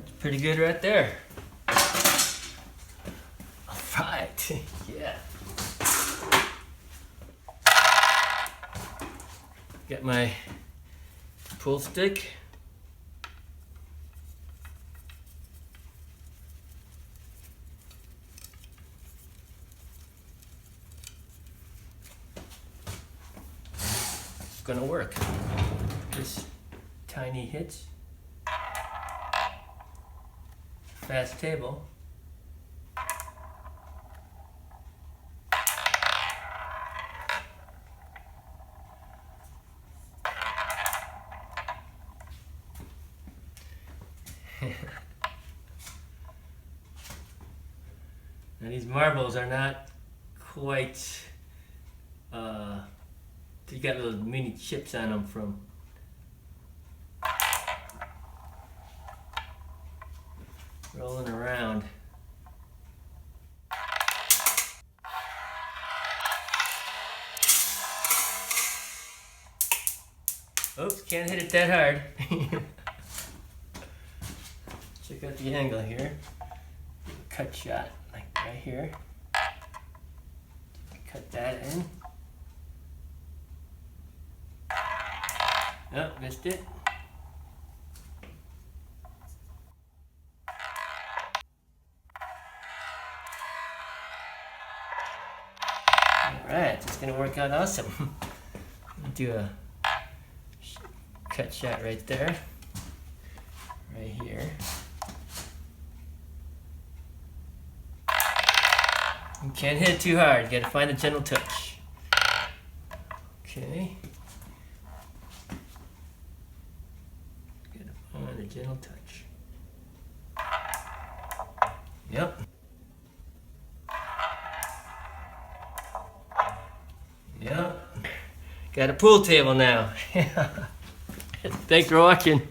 That's pretty good right there. All right, yeah. Got my pull stick. It's gonna work. Just tiny hits. Fast table. Now these marbles are not quite, they got little mini chips on them from rolling around. Oops, can't hit it that hard. Check out the angle here. Cut shot, like right here. Cut that in. Oh, missed it. Alright, it's gonna work out awesome. Do a cut shot right there. Right here. You can't hit it too hard, you gotta find a gentle touch. Okay. Gotta find a gentle touch. Yep. Yep. Got a pool table now. Thanks for watching.